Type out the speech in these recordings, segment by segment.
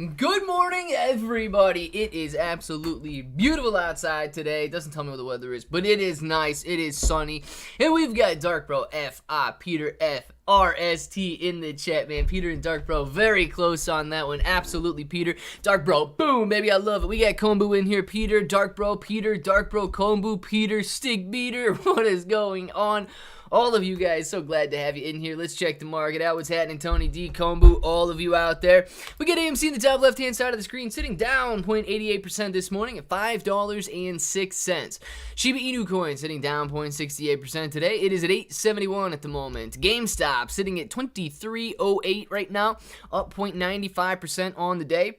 Good morning, everybody. It is absolutely beautiful outside today. It doesn't tell me what the weather is, but it is nice. It is sunny. And we've got Dark Bro F.I. Peter F.R.S.T. in the chat, man. Peter and Dark Bro very close on that one. Absolutely, Peter. Dark Bro, boom, baby. I love it. We got Kombu in here. Peter, Dark Bro, Kombu, Peter, Stick Beater. What is going on? All of you guys, so glad to have you in here. Let's check the market out. What's happening, Tony D, Kombu, all of you out there. We get AMC in the top left-hand side of the screen, sitting down 0.88% this morning at $5.06. Shiba Inu coin sitting down 0.68% today. It is at $8.71 at the moment. GameStop sitting at $23.08 right now, up 0.95% on the day.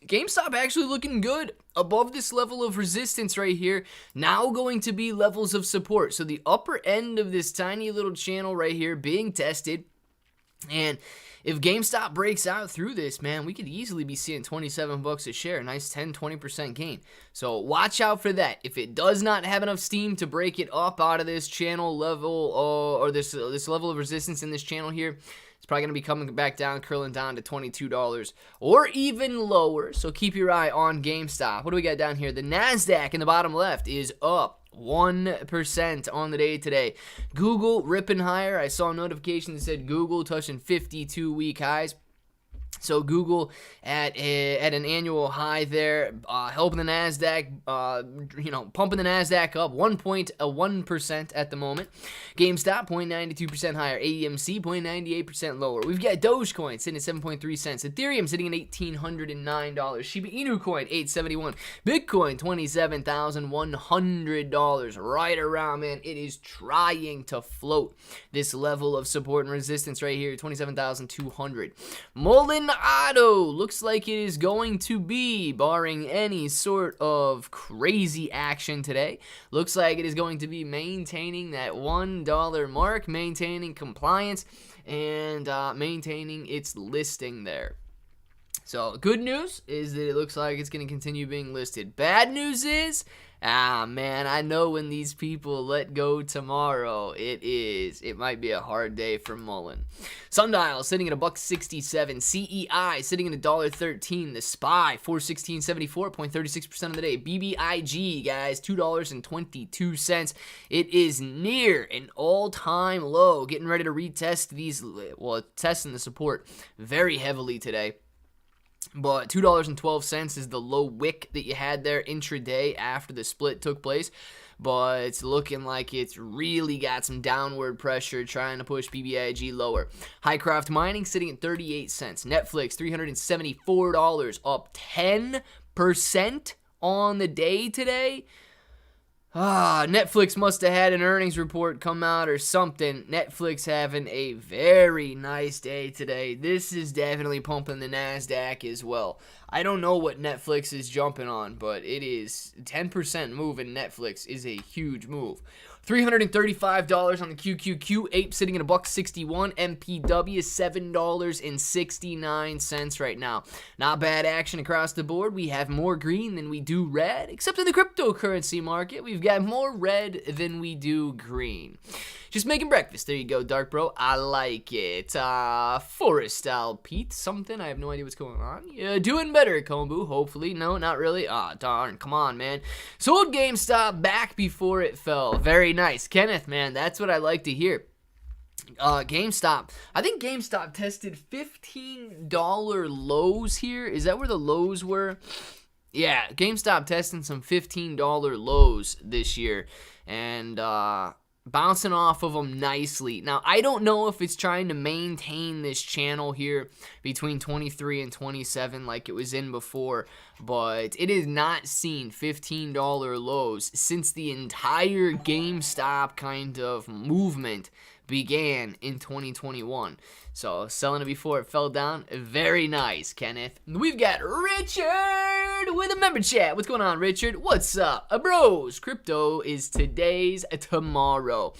GameStop actually looking good above this level of resistance right here. Now going to be levels of support. So the upper end of this tiny little channel right here being tested. And if GameStop breaks out through this, man, we could easily be seeing 27 bucks a share. A nice 10-20% gain. So watch out for that. If it does not have enough steam to break it up out of this channel level or this level of resistance in this channel here, it's probably going to be coming back down, curling down to $22 or even lower. So keep your eye on GameStop. What do we got down here? The NASDAQ in the bottom left is up 1% on the day today. Google ripping higher. I saw a notification that said Google touching 52-week highs. So Google at an annual high there, helping the NASDAQ, pumping the NASDAQ up 1.1% at the moment. GameStop 0.92% higher. AMC 0.98% lower. We've got Dogecoin sitting at 7.3 cents. Ethereum sitting at $1,809. Shiba Inu coin $871. Bitcoin $27,100. Right around, man. It is trying to float this level of support and resistance right here, 27,200. Mullen Auto looks like it is going to be, barring any sort of crazy action today, looks like it is going to be maintaining that $1 mark, maintaining compliance, and maintaining its listing there. So good news is that it looks like it's going to continue being listed. Bad news is, man, I know when these people let go tomorrow, it might be a hard day for Mullen. Sundial sitting at $1.67. CEI sitting at $1.13. The SPY 416.74, 0.36% of the day. BBIG, guys, $2.22. It is near an all-time low. Getting ready to retest these, testing the support very heavily today. But $2.12 is the low wick that you had there intraday after the split took place. But it's looking like it's really got some downward pressure trying to push BBIG lower. Highcroft Mining sitting at 38 cents. Netflix, $374, up 10% on the day today. Netflix must have had an earnings report come out or something. Netflix having a very nice day today. This is definitely pumping the NASDAQ as well. I don't know what Netflix is jumping on, but it is 10% move in Netflix is a huge move. $335 on the QQQ. Ape sitting at $1.61. MPW is $7.69 right now. Not bad action across the board. We have more green than we do red, except in the cryptocurrency market. We've got more red than we do green. Just making breakfast. There you go, Dark Bro. I like it. Forest style Pete. Something. I have no idea what's going on. Yeah, doing better, Kombu. Hopefully. No, not really. Darn. Come on, man. Sold GameStop back before it fell. Very nice. Kenneth, man. That's what I like to hear. GameStop. I think GameStop tested $15 lows here. Is that where the lows were? Yeah, GameStop testing some $15 lows this year. And, bouncing off of them nicely. Now, I don't know if it's trying to maintain this channel here between 23 and 27 like it was in before, but it has not seen $15 lows since the entire GameStop kind of movement began in 2021. So, selling it before it fell down, very nice, Kenneth. We've got Richard with a member chat. What's going on, Richard? What's up, bros? Crypto is today's tomorrow.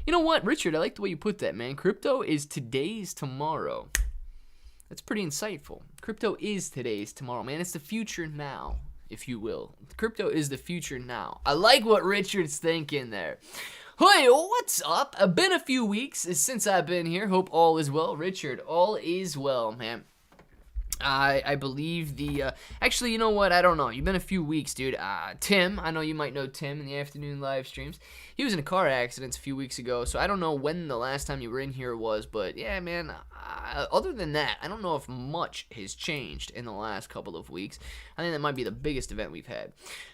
You know what, Richard? I like the way you put that, man. Crypto is today's tomorrow. That's pretty insightful. Crypto is today's tomorrow, man. It's the future now, if you will. Crypto is the future now. I like what Richard's thinking there. Hey, what's up? Been a few weeks since I've been here. Hope all is well. Richard, all is well, man. I believe actually, you know what? I don't know. You've been a few weeks, dude. Tim, I know you might know Tim in the afternoon live streams. He was in a car accident a few weeks ago, so I don't know when the last time you were in here was, but yeah, man, other than that, I don't know if much has changed in the last couple of weeks. I think that might be the biggest event we've had.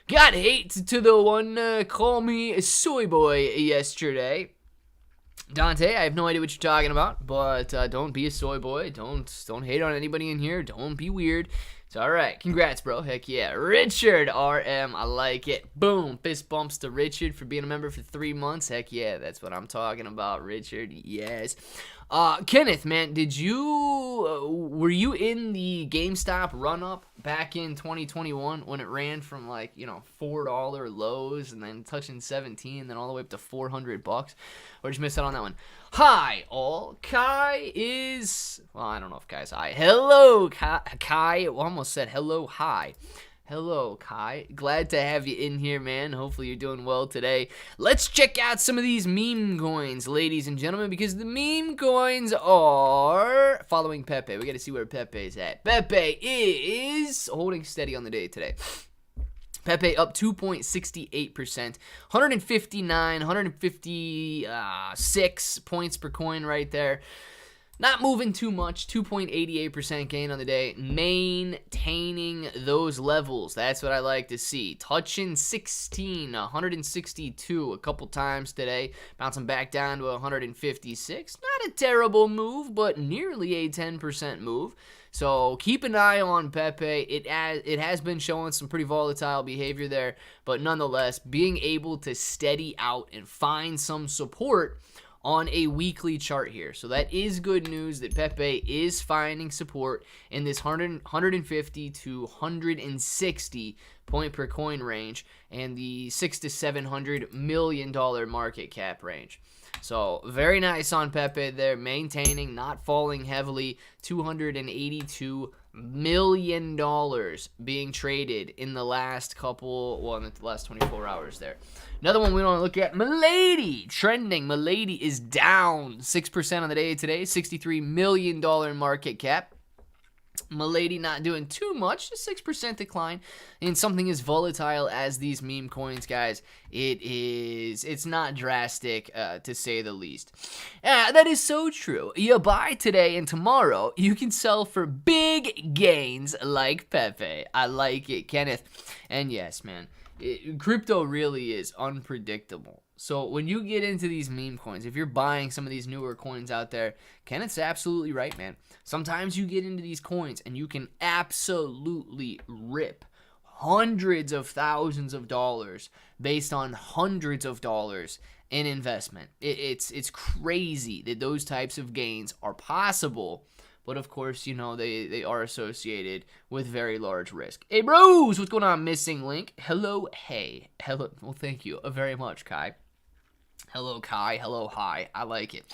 Got hate to the one, call me a soy boy yesterday. Dante, I have no idea what you're talking about, but don't be a soy boy. Don't hate on anybody in here. Don't be weird. It's all right. Congrats, bro. Heck yeah. Richard RM, I like it. Boom. Fist bumps to Richard for being a member for 3 months. Heck yeah, that's what I'm talking about, Richard. Yes. Kenneth, man, were you in the GameStop run-up back in 2021 when it ran from like, $4 lows and then touching 17 and then all the way up to $400? Or did you miss out on that one? Hi, all. Kai is... Well, I don't know if Kai's hi. Hello, Kai. Well, I almost said hello, hi. Hello, Kai. Glad to have you in here, man. Hopefully you're doing well today. Let's check out some of these meme coins, ladies and gentlemen, because the meme coins are following Pepe. We got to see where Pepe is at. Pepe is holding steady on the day today. Pepe up 2.68%, 156 points per coin right there. Not moving too much, 2.88% gain on the day, maintaining those levels. That's what I like to see. Touching 162 a couple times today, bouncing back down to 156. Not a terrible move, but nearly a 10% move. So keep an eye on Pepe. It has been showing some pretty volatile behavior there, but nonetheless, being able to steady out and find some support on a weekly chart here. So that is good news that Pepe is finding support in this 150 to 160 point per coin range and the $600 to $700 million market cap range. So very nice on Pepe there, maintaining, not falling heavily. $282 million being traded in the last in the last 24 hours there. Another one we want to look at, Milady, trending. Milady is down 6% on the day today, $63 million market cap. Milady not doing too much, just 6% decline in something as volatile as these meme coins, guys. It's not drastic, to say the least. That is so true. You buy today and tomorrow, you can sell for big gains like Pepe. I like it, Kenneth. And yes, man, crypto really is unpredictable. So when you get into these meme coins, if you're buying some of these newer coins out there, Kenneth's absolutely right, man. Sometimes you get into these coins and you can absolutely rip hundreds of thousands of dollars based on hundreds of dollars in investment. It's crazy that those types of gains are possible. But of course, they are associated with very large risk. Hey, bros, what's going on? Missing link. Hello, hey. Hello. Well, thank you very much, Kai. Hello, Kai. Hello, hi. I like it.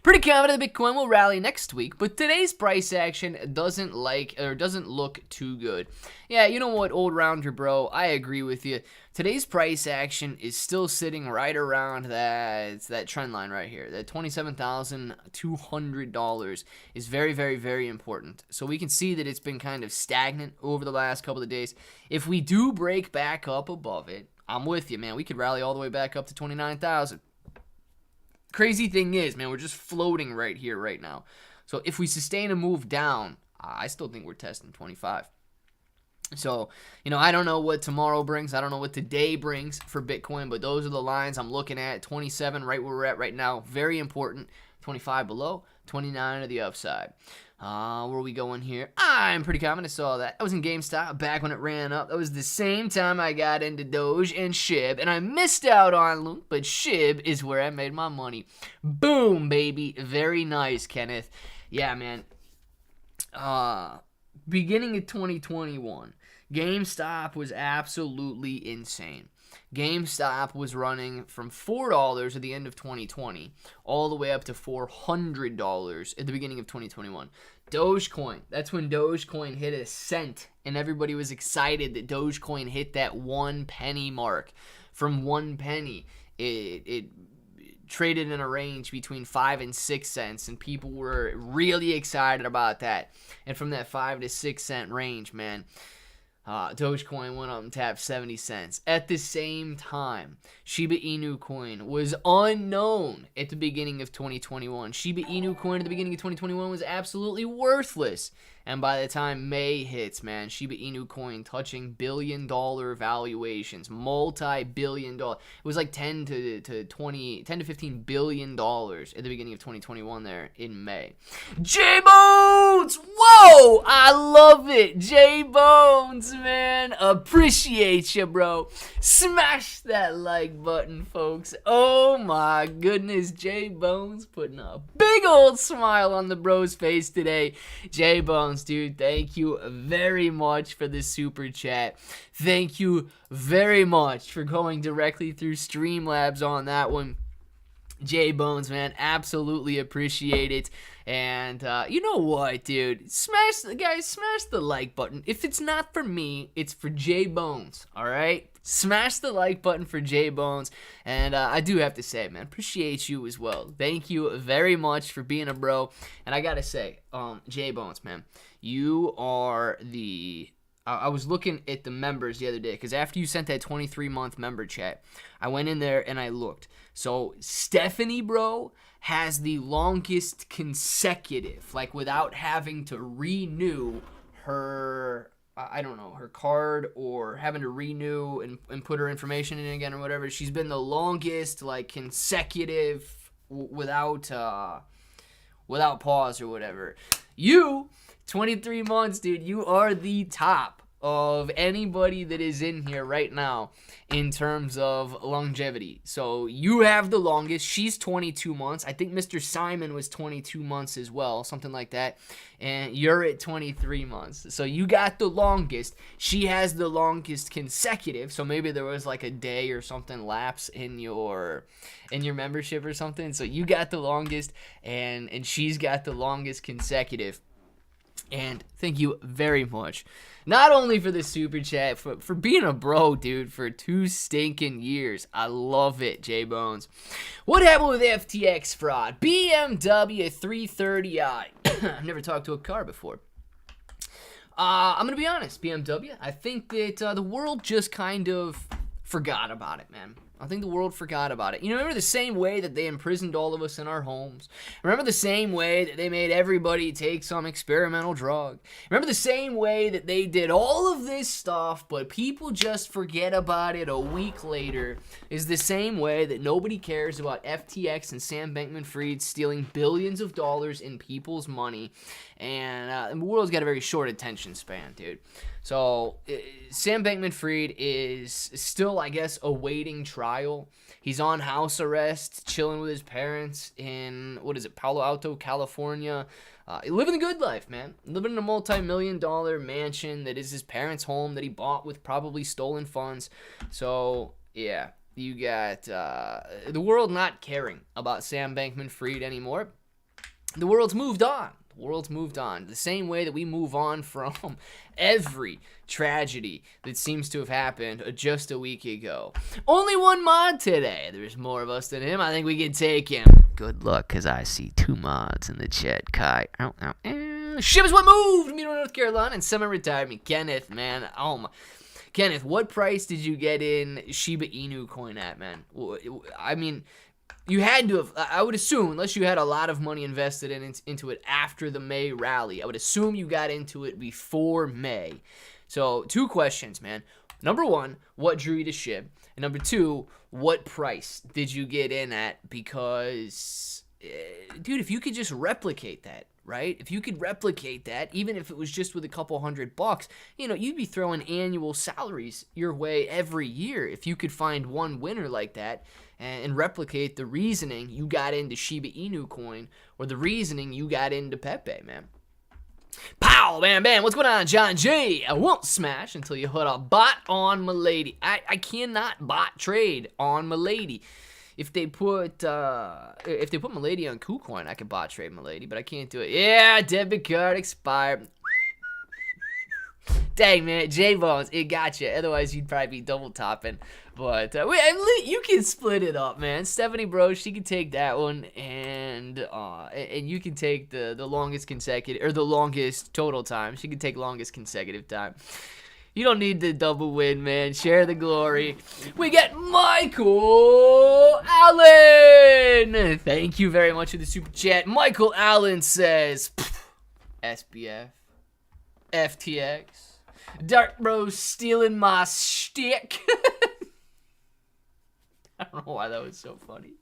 Pretty confident that Bitcoin will rally next week, but today's price action doesn't look too good. Yeah, you know what, old rounder bro, I agree with you. Today's price action is still sitting right around that trend line right here. That $27,200 is very, very, very important. So we can see that it's been kind of stagnant over the last couple of days. If we do break back up above it, I'm with you, man. We could rally all the way back up to 29,000. Crazy thing is, man, we're just floating right here right now. So if we sustain a move down, I still think we're testing 25. So, I don't know what tomorrow brings. I don't know what today brings for Bitcoin, but those are the lines I'm looking at. 27, right where we're at right now. Very important. 25 below, 29 to the upside. Where are we going here? I'm pretty confident I saw that. I was in GameStop back when it ran up. That was the same time I got into Doge and Shib, and I missed out on Loot, but Shib is where I made my money. Boom, baby. Very nice, Kenneth. Yeah, man. Beginning of 2021, GameStop was absolutely insane. GameStop was running from $4 at the end of 2020 all the way up to $400 at the beginning of 2021. Dogecoin, that's when Dogecoin hit a cent and everybody was excited that Dogecoin hit that 1 penny mark. From 1 penny, it traded in a range between 5 and 6 cents, and people were really excited about that. And from that 5 to 6 cent range, man, Dogecoin went up and tapped 70 cents. At the same time, Shiba Inu coin was unknown at the beginning of 2021. Shiba Inu coin at the beginning of 2021 was absolutely worthless. And by the time May hits, man, Shiba Inu coin touching billion-dollar valuations, multi-billion dollar. It was like 10 to 15 billion dollars at the beginning of 2021 there in May. J-Bones! Whoa! I love it. J-Bones, man. Appreciate you, bro. Smash that like button, folks. Oh my goodness. J-Bones putting a big old smile on the bro's face today. J-Bones, dude, thank you very much for the super chat. Thank you very much for going directly through Streamlabs on that one. J-Bones, man, absolutely appreciate it. And you know what, dude? Smash the like button. If it's not for me, it's for J-Bones, all right? Smash the like button for J-Bones. And I do have to say, man, appreciate you as well. Thank you very much for being a bro. And I gotta say, J-Bones, man, you are the... I was looking at the members the other day, because after you sent that 23-month member chat, I went in there and I looked. So Stephanie, bro, has the longest consecutive, like without having to renew her, I don't know, her card, or having to renew and put her information in again or whatever. She's been the longest, like, consecutive without pause or whatever. You, 23 months, dude, you are the top of anybody that is in here right now in terms of longevity. So you have the longest. She's 22 months. I think Mr. Simon was 22 months as well, something like that. And you're at 23 months. So you got the longest. She has the longest consecutive. So maybe there was like a day or something lapse in your membership or something. So you got the longest, and she's got the longest consecutive. And thank you very much, not only for the super chat, for being a bro, dude, for 2 stinking years. I love it, J-Bones. What happened with FTX fraud? BMW 330i. I've never talked to a car before. I'm going to be honest, BMW, I think that the world just kind of forgot about it, man. I think the world forgot about it. You know, remember the same way that they imprisoned all of us in our homes? Remember the same way that they made everybody take some experimental drug? Remember the same way that they did all of this stuff, but people just forget about it a week later? Is the same way that nobody cares about FTX and Sam Bankman-Fried stealing billions of dollars in people's money. And the world's got a very short attention span, dude. So Sam Bankman-Fried is still, I guess, awaiting trial. He's on house arrest, chilling with his parents in, Palo Alto, California. Living the good life, man. Living in a multi-million-dollar mansion that is his parents' home that he bought with probably stolen funds. So, yeah, you got the world not caring about Sam Bankman-Fried anymore. The world's moved on. World's moved on the same way that we move on from every tragedy that seems to have happened just a week ago. Only one mod today. There's more of us than him. I think we can take him. Good luck, because I see 2 mods in the chat. Kai. Shib is what moved me to North Carolina and semi-retired me. Kenneth, man. Kenneth, what price did you get in Shiba Inu coin at, man? I mean, you had to have, I would assume, unless you had a lot of money invested into it after the May rally, I would assume you got into it before May. So, 2 questions, man. Number 1, what drew you to Shib? And number 2, what price did you get in at? Because, dude, if you could just replicate that, right? If you could replicate that, even if it was just with a couple $100, you know, you'd be throwing annual salaries your way every year if you could find one winner like that and replicate the reasoning you got into Shiba Inu coin or the reasoning you got into PEPE, man. Pow, bam, bam. What's going on, John J? I won't smash until you hit a bot on my lady. I cannot bot trade on my lady. If they put my lady on KuCoin, I could bot trade my lady, but I can't do it. Yeah, debit card expired. Dang, man, J-Bones, it got you. Otherwise, you'd probably be double topping. But you can split it up, man. Stephanie Bro, she can take that one, and you can take the longest consecutive, or the longest total time. She can take longest consecutive time. You don't need the double win, man. Share the glory. We get Michael Allen. Thank you very much for the super chat. Michael Allen says, SBF, FTX, Dark Bro stealing my stick. I don't know why that was so funny.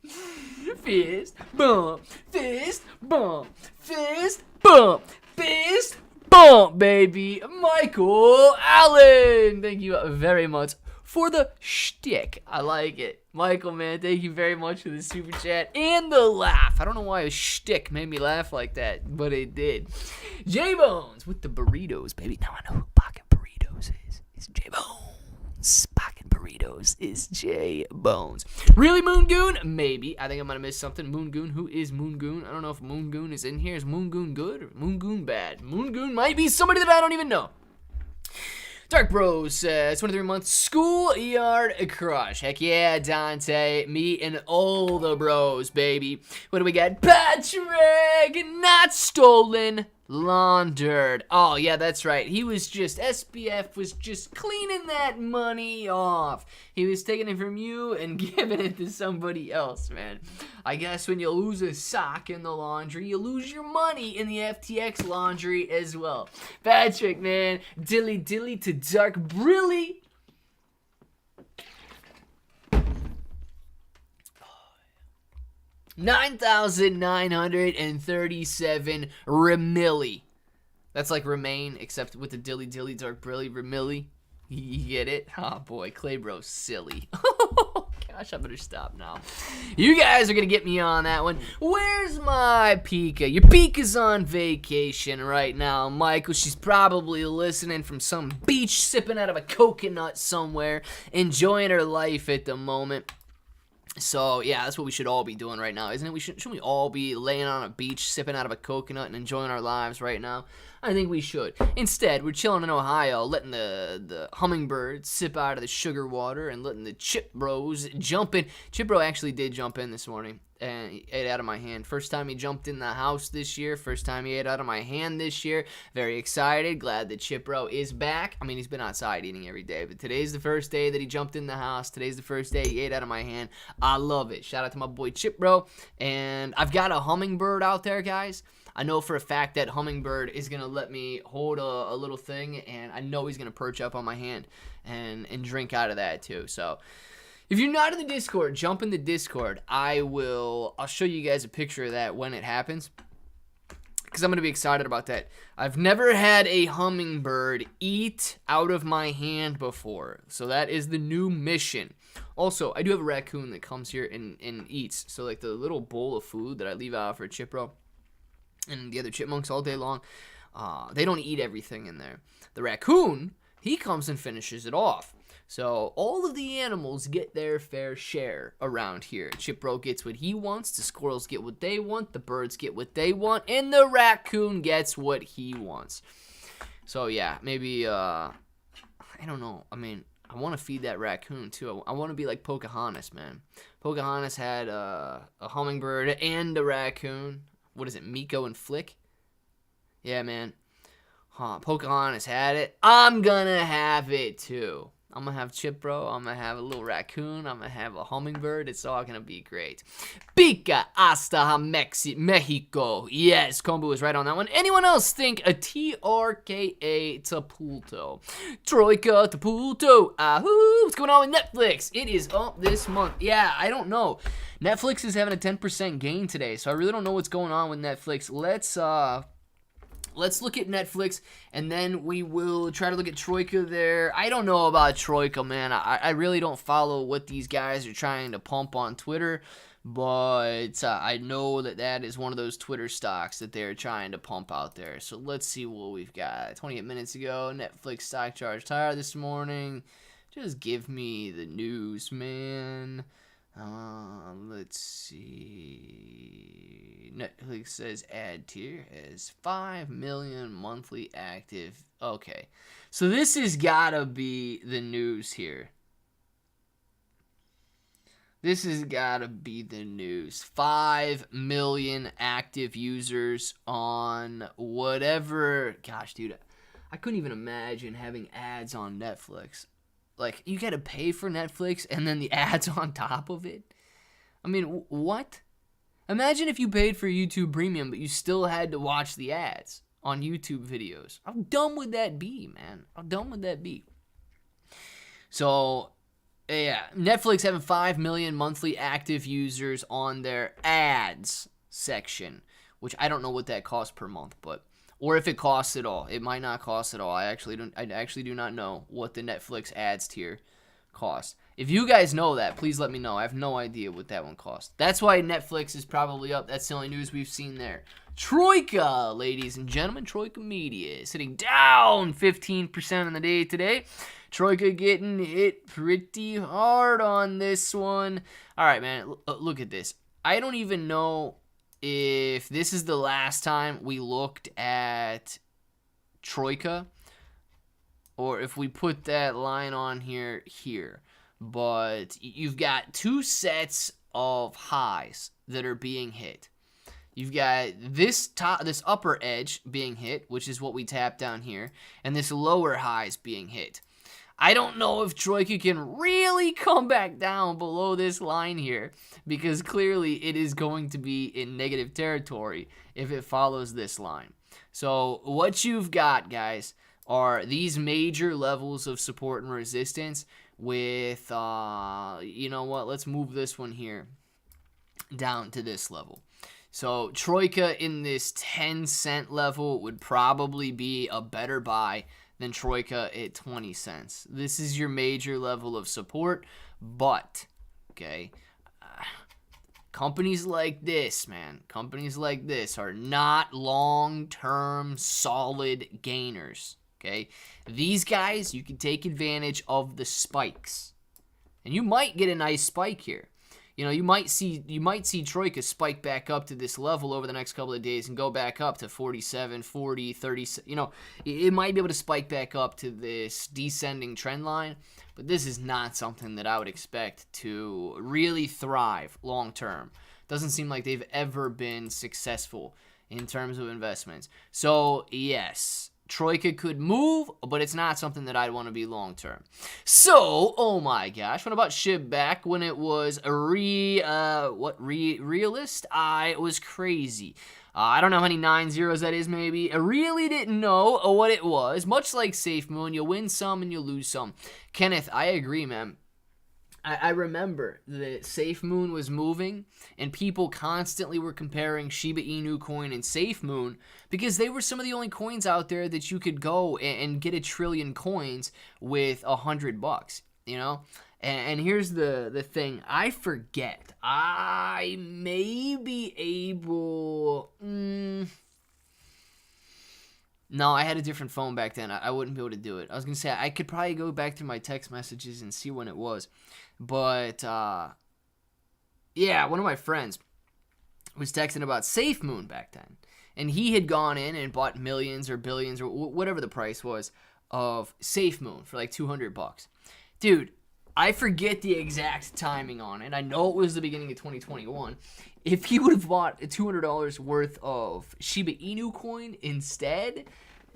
Fist bump, fist bump, fist bump, fist bump, baby. Michael Allen, thank you very much for the shtick. I like it. Michael, man, thank you very much for the super chat and the laugh. I don't know why a shtick made me laugh like that, but it did. J-Bones with the burritos, baby. Now I know who Pocket Burritos is. It's J-Bones. Pocket Burritos is J-Bones. Really, Moon Goon? Maybe. I think I might have missed something. Moon Goon? Who is Moon Goon? I don't know if Moon Goon is in here. Is Moon Goon good or Moon Goon bad? Moon Goon might be somebody that I don't even know. Dark Bros says 23 months schoolyard crush. Heck yeah, Dante. Me and all the bros, baby. What do we got? Patrick, not stolen, laundered. Oh, yeah, that's right. He was just, SBF was just cleaning that money off. He was taking it from you and giving it to somebody else, man. I guess when you lose a sock in the laundry, you lose your money in the FTX laundry as well. Patrick, man. Dilly dilly to Dark Brilly. 9,937 remilli. That's like remain, except with the dilly dilly Dark Brilly remilli. You get it? Oh boy, Claybro's silly. Gosh, I better stop now. You guys are gonna get me on that one. Where's my Pika? Your Pika's on vacation right now, Michael. She's probably listening from some beach, sipping out of a coconut somewhere, enjoying her life at the moment. So, yeah, that's what we should all be doing right now, isn't it? Shouldn't we all be laying on a beach, sipping out of a coconut, and enjoying our lives right now? I think we should. Instead, we're chilling in Ohio, letting the hummingbirds sip out of the sugar water and letting the Chip Bros jump in. Chip Bro actually did jump in this morning and he ate out of my hand. First time he jumped in the house this year. First time he ate out of my hand this year. Very excited. Glad that Chip Bro is back. I mean, he's been outside eating every day, but today's the first day that he jumped in the house. Today's the first day he ate out of my hand. I love it. Shout out to my boy Chip Bro. And I've got a hummingbird out there, guys. I know for a fact that hummingbird is going to let me hold a little thing, and I know he's going to perch up on my hand and drink out of that too. So if you're not in the Discord, jump in the Discord. I'll show you guys a picture of that when it happens, because I'm going to be excited about that. I've never had a hummingbird eat out of my hand before, so that is the new mission. Also, I do have a raccoon that comes here and eats, so like the little bowl of food that I leave out for Chipro and the other chipmunks all day long, they don't eat everything in there. The raccoon, he comes and finishes it off. So all of the animals get their fair share around here. Chipro gets what he wants, the squirrels get what they want, the birds get what they want, and the raccoon gets what he wants. So yeah, maybe, I don't know. I mean, I want to feed that raccoon too. I want to be like Pocahontas, man. Pocahontas had a hummingbird and a raccoon. What is it, Miko and Flick? Yeah, man. Pocahontas had it. I'm gonna have it too. I'm gonna have Chipro. I'm gonna have a little raccoon. I'm gonna have a hummingbird. It's all gonna be great. Pica hasta Mexico. Yes, Kombu is right on that one. Anyone else think a TRKA Tapulto? Troika Tapulto. Ahoo! What's going on with Netflix? It is up this month. Yeah, I don't know. Netflix is having a 10% gain today, so I really don't know what's going on with Netflix. Let's look at Netflix, and then we will try to look at Troika there. I don't know about Troika, man. I really don't follow what these guys are trying to pump on Twitter, but I know that is one of those Twitter stocks that they're trying to pump out there. So let's see what we've got. 28 minutes ago, Netflix stock charged higher this morning. Just give me the news, man. Let's see. Netflix says ad tier has 5 million monthly active. Okay. So this has got to be the news here. This has got to be the news. 5 million active users on whatever. Gosh, dude, I couldn't even imagine having ads on Netflix. Like, you got to pay for Netflix and then the ads on top of it. I mean, what? Imagine if you paid for YouTube Premium, but you still had to watch the ads on YouTube videos. How dumb would that be, man? How dumb would that be? So, yeah, Netflix having 5 million monthly active users on their ads section, which I don't know what that costs per month, but or if it costs at all. It might not cost at all. I actually do not know what the Netflix ads tier costs. If you guys know that, please let me know. I have no idea what that one costs. That's why Netflix is probably up. That's the only news we've seen there. Troika, ladies and gentlemen, Troika Media is sitting down 15% on the day today. Troika getting hit pretty hard on this one. All right, man, look at this. I don't even know if this is the last time we looked at Troika or if we put that line on here. But you've got two sets of highs that are being hit. You've got this upper edge being hit, which is what we tapped down here, and this lower high is being hit. I don't know if Troika can really come back down below this line here, because clearly it is going to be in negative territory if it follows this line. So what you've got, guys, are these major levels of support and resistance with, you know what, let's move this one here down to this level. So Troika in this 10-cent level would probably be a better buy than Troika at 20 cents. This is your major level of support, but, okay, companies like this, man, companies like this are not long-term solid gainers, okay? These guys, you can take advantage of the spikes, and you might get a nice spike here. You know, you might see Troika spike back up to this level over the next couple of days and go back up to 47, 40, 30. You know, it might be able to spike back up to this descending trend line, but this is not something that I would expect to really thrive long term. Doesn't seem like they've ever been successful in terms of investments. So, yes, Troika could move, but it's not something that I'd want to be long term. So, oh my gosh, what about Shib back when it was a realist? I was crazy. I don't know how many 9 zeros that is, maybe. I really didn't know what it was. Much like Safe Moon, you win some and you lose some. Kenneth, I agree, man. I remember that Safe Moon was moving, and people constantly were comparing Shiba Inu coin and Safe Moon because they were some of the only coins out there that you could go and get 1 trillion coins with $100, you know? And here's the thing. I forget. I may be able... No, I had a different phone back then. I wouldn't be able to do it. I was going to say, I could probably go back through my text messages and see when it was. But, yeah, one of my friends was texting about Safe Moon back then. And he had gone in and bought millions or billions or whatever the price was of Safe Moon for like $200. Dude, I forget the exact timing on it. I know it was the beginning of 2021. If he would have bought $200 worth of Shiba Inu coin instead,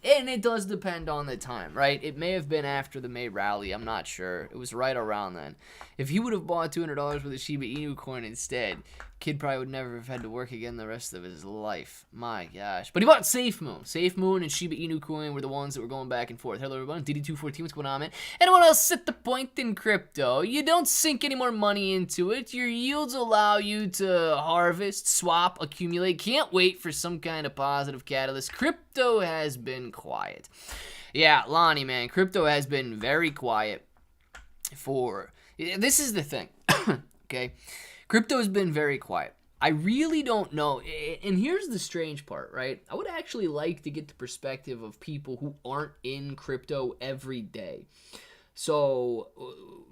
and it does depend on the time, right? It may have been after the May rally. I'm not sure. It was right around then. If he would have bought $200 worth of Shiba Inu coin instead, kid probably would never have had to work again the rest of his life. My gosh. But he bought Safe Moon. Safe Moon and Shiba Inu coin were the ones that were going back and forth. Hello, everyone. DD214, what's going on, man? Anyone else set the point in crypto? You don't sink any more money into it. Your yields allow you to harvest, swap, accumulate. Can't wait for some kind of positive catalyst. Crypto has been quiet. Yeah, Lonnie, man. Crypto has been very quiet for... This is the thing, okay? Crypto has been very quiet. I really don't know. And here's the strange part, right? I would actually like to get the perspective of people who aren't in crypto every day. So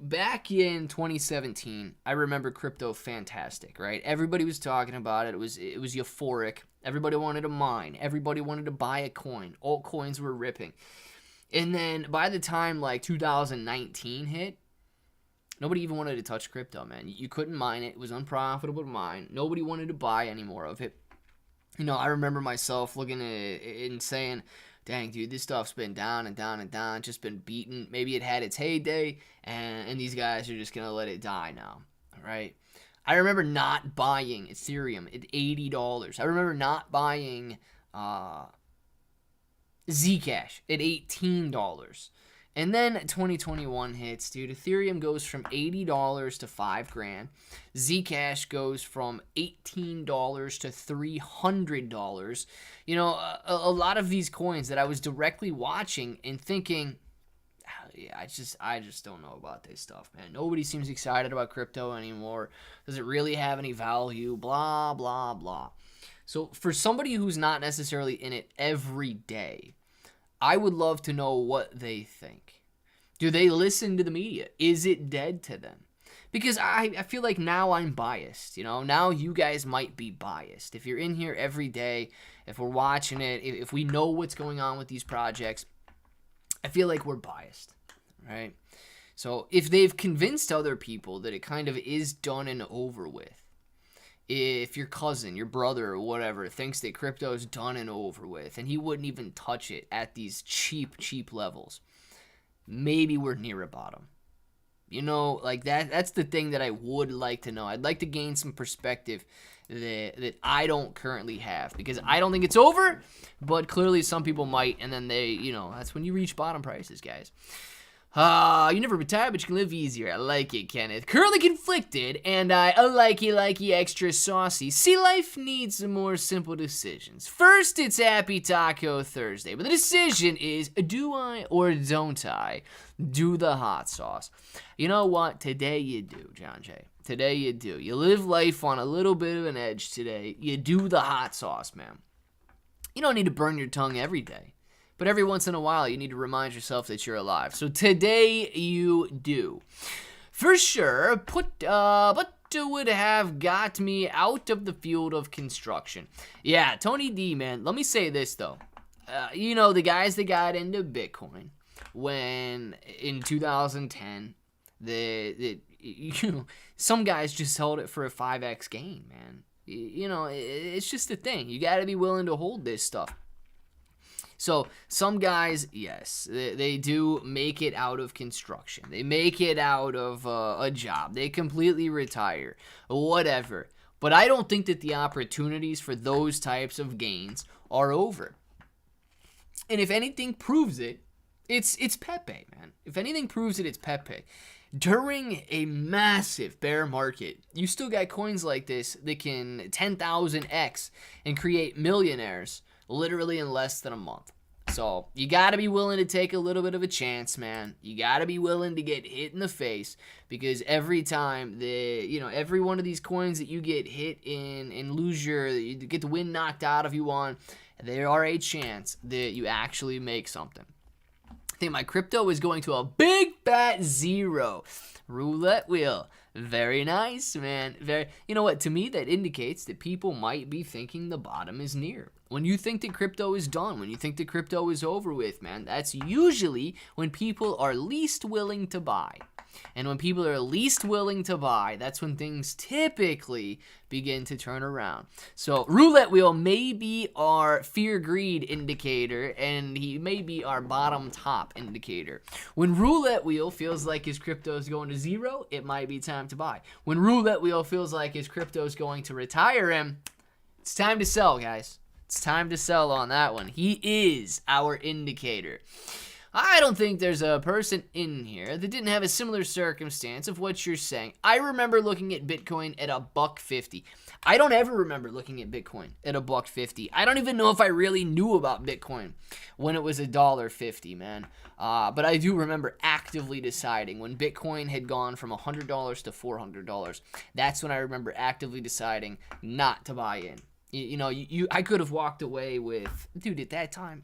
back in 2017, I remember crypto fantastic, right? Everybody was talking about it. It was euphoric. Everybody wanted to mine. Everybody wanted to buy a coin. Altcoins were ripping. And then by the time like 2019 hit, nobody even wanted to touch crypto, man. You couldn't mine it. It was unprofitable to mine. Nobody wanted to buy any more of it. You know, I remember myself looking at it and saying, dang, dude, this stuff's been down and down and down, just been beaten. Maybe it had its heyday, and these guys are just going to let it die now, all right? I remember not buying Ethereum at $80. I remember not buying Zcash at $18. And then 2021 hits, dude. Ethereum goes from $80 to $5,000. Zcash goes from $18 to $300. You know, a lot of these coins that I was directly watching and thinking, yeah, I just don't know about this stuff, man. Nobody seems excited about crypto anymore. Does it really have any value? Blah, blah, blah. So for somebody who's not necessarily in it every day, I would love to know what they think. Do they listen to the media? Is it dead to them? Because I feel like now I'm biased, you know? Now you guys might be biased. If you're in here every day, if we're watching it, if we know what's going on with these projects, I feel like we're biased, right? So if they've convinced other people that it kind of is done and over with, if your cousin, your brother, or whatever thinks that crypto is done and over with, and he wouldn't even touch it at these cheap levels, maybe we're near a bottom. You know, like that's the thing that I would like to know. I'd like to gain some perspective that I don't currently have, because I don't think it's over, but clearly some people might, and then they, you know, that's when you reach bottom prices, guys. You never retire, but you can live easier. I like it, Kenneth. Currently conflicted, and I likey extra saucy. See, life needs some more simple decisions. First, it's Happy Taco Thursday, but the decision is, do I or don't I do the hot sauce? You know what? Today you do, John Jay. Today you do. You live life on a little bit of an edge today. You do the hot sauce, man. You don't need to burn your tongue every day. But every once in a while, you need to remind yourself that you're alive. So today, you do. For sure, but would have got me out of the field of construction. Yeah, Tony D, man, let me say this, though. You know, the guys that got into Bitcoin when, in 2010, some guys just held it for a 5x gain, man. You know, it's just a thing. You got to be willing to hold this stuff. So some guys, yes, they do make it out of construction. They make it out of a job. They completely retire, whatever. But I don't think that the opportunities for those types of gains are over. And if anything proves it, it's PEPE, man. If anything proves it, it's PEPE. During a massive bear market, you still got coins like this that can 10,000x and create millionaires literally in less than a month. So you got to be willing to take a little bit of a chance, man. You got to be willing to get hit in the face, because every time every one of these coins that you get hit in and you get the wind knocked out of you on, there are a chance that you actually make something. I think my crypto is going to a big fat zero. Roulette wheel. Very nice, man. You know what? To me, that indicates that people might be thinking the bottom is near. When you think that crypto is done, when you think that crypto is over with, man, that's usually when people are least willing to buy. And when people are least willing to buy, that's when things typically begin to turn around. So roulette wheel may be our fear-greed indicator, and he may be our bottom-top indicator. When roulette wheel feels like his crypto is going to zero, it might be time to buy. When roulette wheel feels like his crypto is going to retire him, it's time to sell, guys. It's time to sell on that one. He is our indicator. I don't think there's a person in here that didn't have a similar circumstance of what you're saying. I remember looking at Bitcoin at $1.50. I don't ever remember looking at Bitcoin at $1.50. I don't even know if I really knew about Bitcoin when it was $1.50, man. But I do remember actively deciding when Bitcoin had gone from $100 to $400. That's when I remember actively deciding not to buy in. I could have walked away with, dude, at that time,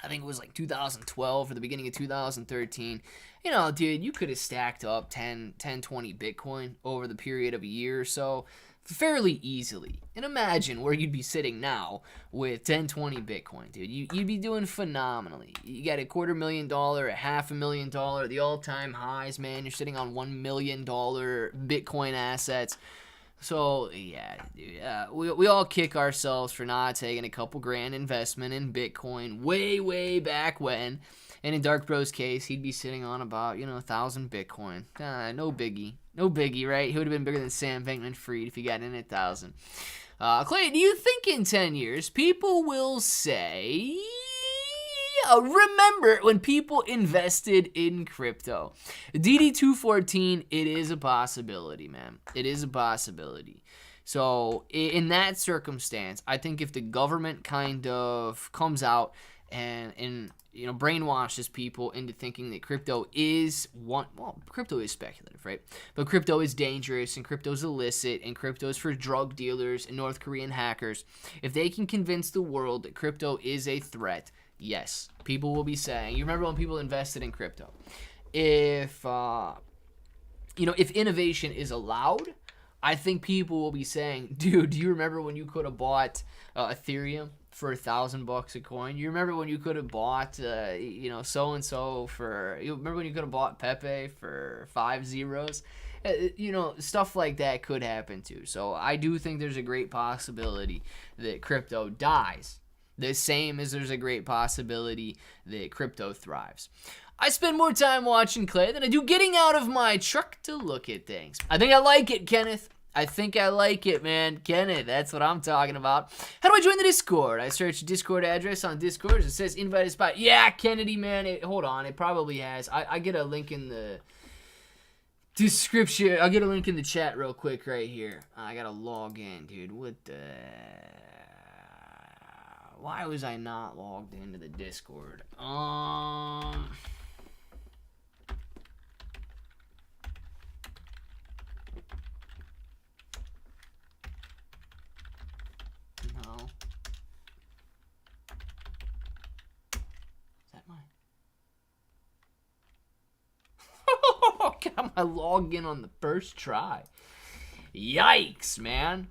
I think it was like 2012 or the beginning of 2013. You know, dude, you could have stacked up 10, 20 Bitcoin over the period of a year or so fairly easily. And imagine where you'd be sitting now with 10, 20 Bitcoin, dude. You'd be doing phenomenally. You got $250,000, $500,000, the all-time highs, man. You're sitting on $1 million Bitcoin assets. So, yeah, dude, we all kick ourselves for not taking a couple grand investment in Bitcoin way back when. And in Dark Bro's case, he'd be sitting on about, 1,000 Bitcoin. No biggie. No biggie, right? He would have been bigger than Sam Bankman-Fried if he got in at 1,000. Clay, do you think in 10 years people will say... remember when people invested in crypto? DD214, it is a possibility, man. It is a possibility. So in that circumstance, I think if the government kind of comes out and brainwashes people into thinking that crypto is crypto is speculative, right? But crypto is dangerous and crypto is illicit and crypto is for drug dealers and North Korean hackers. If they can convince the world that crypto is a threat, yes, people will be saying, you remember when people invested in crypto? If innovation is allowed, I think people will be saying, dude, do you remember when you could have bought Ethereum for $1,000 a coin? You remember when you could have bought, so-and-so for, you remember when you could have bought PEPE for 5 zeros? Stuff like that could happen too. So I do think there's a great possibility that crypto dies. The same as there's a great possibility that crypto thrives. I spend more time watching Clay than I do getting out of my truck to look at things. I think I like it, Kenneth. I think I like it, man. Kenneth, that's what I'm talking about. How do I join the Discord? I search Discord address on Discord. It says invite a spot. Yeah, Kennedy, man. Hold on. It probably has. I get a link in the description. I'll get a link in the chat real quick right here. I got to log in, dude. What the... Why was I not logged into the Discord? No. Is that mine? Got my login on the first try. Yikes, man.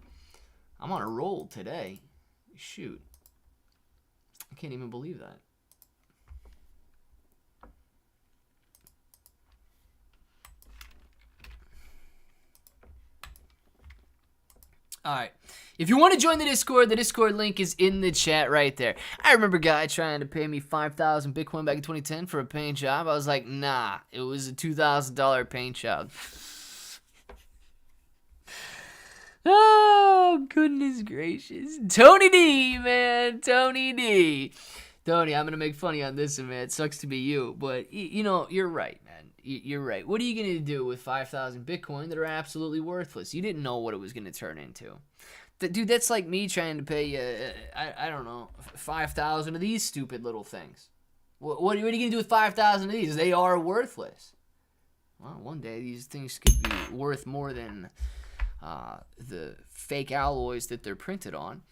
I'm on a roll today. Shoot. I can't even believe that. All right. If you want to join the Discord link is in the chat right there. I remember a guy trying to pay me 5,000 Bitcoin back in 2010 for a paint job. I was like, nah, it was a $2,000 paint job. Oh, goodness gracious. Tony D, man. Tony D. Tony, I'm going to make funny on this, man. It sucks to be you. But, you're right, man. You're right. What are you going to do with 5,000 Bitcoin that are absolutely worthless? You didn't know what it was going to turn into. Dude, that's like me trying to pay you, I don't know, 5,000 of these stupid little things. What are you going to do with 5,000 of these? They are worthless. Well, one day these things could be worth more than... the fake alloys that they're printed on.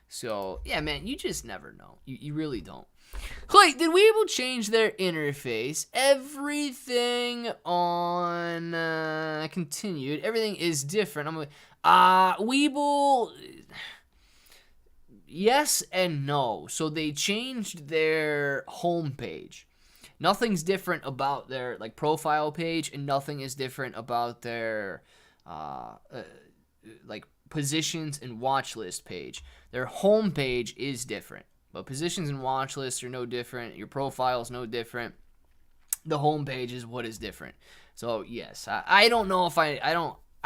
So, yeah, man, you just never know. You really don't. Clay, did Webull change their interface? Everything on continued. Everything is different. I'm like, Webull... Yes and no. So they changed their homepage. Nothing's different about their profile page, and nothing is different about their positions and watch list page. Their home page is different, but positions and watch lists are no different. Your profile is no different. The home page is what is different. So yes, I don't know if I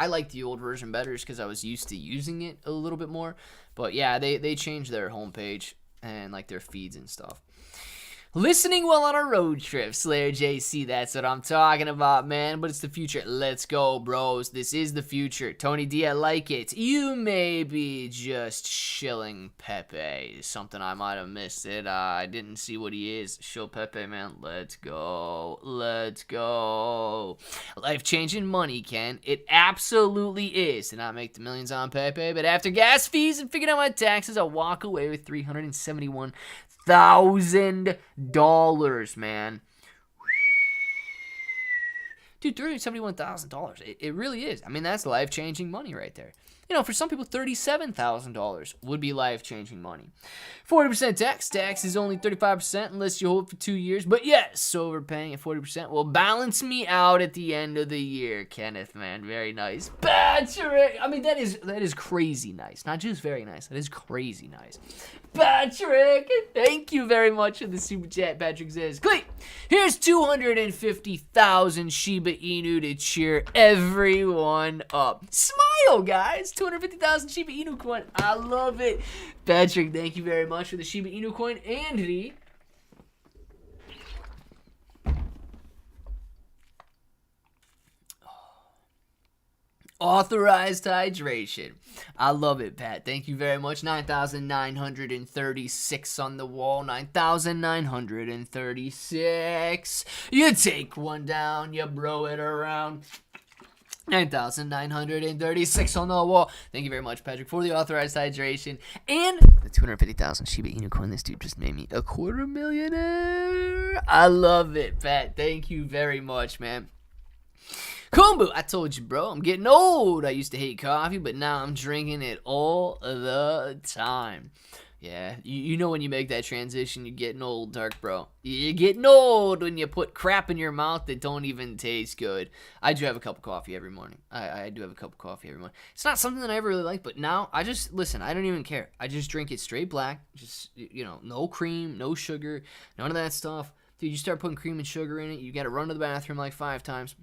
like the old version better just because I was used to using it a little bit more. But yeah, they changed their home page and their feeds and stuff. Listening while on a road trip, Slayer JC, that's what I'm talking about, man. But it's the future. Let's go, bros. This is the future. Tony D, I like it. You may be just shilling PEPE. Something I might have missed it. I didn't see what he is. Shill PEPE, man. Let's go. Let's go. Life-changing money, Ken. It absolutely is. Did not make the millions on PEPE, but after gas fees and figuring out my taxes, I'll walk away with $371,000 man. Dude, $371,000. It really is. I mean, that's life-changing money right there. You know, for some people, $37,000 would be life-changing money. 40% tax. Tax is only 35% unless you hold it for 2 years. But yes, overpaying at 40% will balance me out at the end of the year, Kenneth, man. Very nice. Patrick! I mean, that is crazy nice. Not just very nice. That is crazy nice. Patrick! Thank you very much for the super chat, Patrick says. Click! Here's 250,000 Shiba Inu to cheer everyone up. Smile, guys! 250,000 Shiba Inu coin. I love it. Patrick, thank you very much for the Shiba Inu coin and the authorized hydration. I love it, Pat. Thank you very much. 9,936 on the wall. 9,936. You take one down, you bro it around. 9,936 on the wall. Thank you very much, Patrick, for the authorized hydration and the 250,000 Shiba Inu coin. This dude just made me a quarter millionaire. I love it, Pat. Thank you very much, man. Kumbu, I told you, bro, I'm getting old. I used to hate coffee, but now I'm drinking it all the time. Yeah, you know when you make that transition, you're getting old, Dark Bro. You're getting old when you put crap in your mouth that don't even taste good. I do have a cup of coffee every morning. I do have a cup of coffee every morning. It's not something that I ever really like, but now I just, listen, I don't even care. I just drink it straight black. Just, you know, no cream, no sugar, none of that stuff. Dude, you start putting cream and sugar in it, you got to run to the bathroom like 5 times.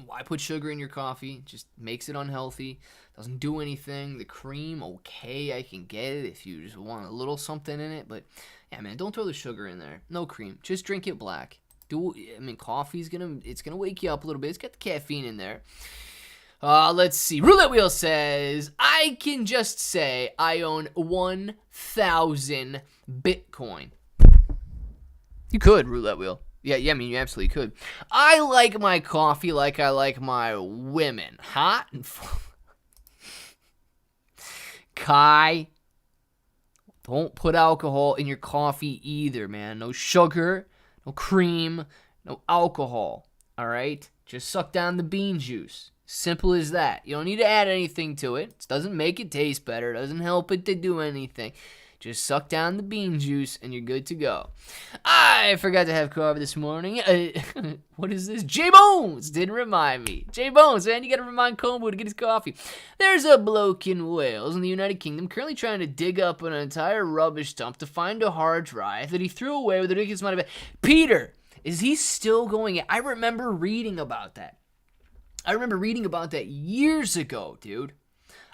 Why put sugar in your coffee? It just makes it unhealthy. Doesn't do anything. The cream, okay, I can get it if you just want a little something in it. But, yeah, man, don't throw the sugar in there. No cream. Just drink it black. Coffee's it's gonna wake you up a little bit. It's got the caffeine in there. Let's see. Roulette Wheel says, I can just say I own 1,000 Bitcoin. You could, Roulette Wheel. Yeah, I mean, you absolutely could. I like my coffee like I like my women. Hot and Kai, don't put alcohol in your coffee either, man. No sugar, no cream, no alcohol, all right? Just suck down the bean juice. Simple as that. You don't need to add anything to it. It doesn't make it taste better. It doesn't help it to do anything. Just suck down the bean juice and you're good to go. I forgot to have coffee this morning. What is this? J-Bones didn't remind me. J-Bones, man, you got to remind Combo to get his coffee. There's a bloke in Wales in the United Kingdom currently trying to dig up an entire rubbish dump to find a hard drive that he threw away with a ridiculous amount of it. Peter, is he still going? I remember reading about that. I remember reading about that years ago, dude.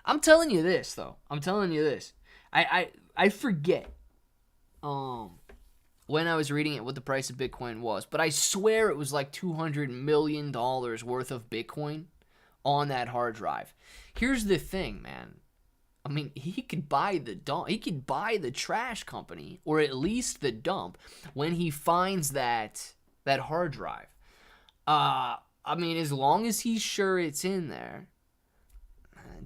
I'm telling you this, though. I'm telling you this. I forget when I was reading it what the price of Bitcoin was, but I swear it was like $200 million worth of Bitcoin on that hard drive. Here's the thing, man. I mean, he could buy the dump. He could buy the trash company, or at least the dump, when he finds that hard drive. I mean, as long as he's sure it's in there,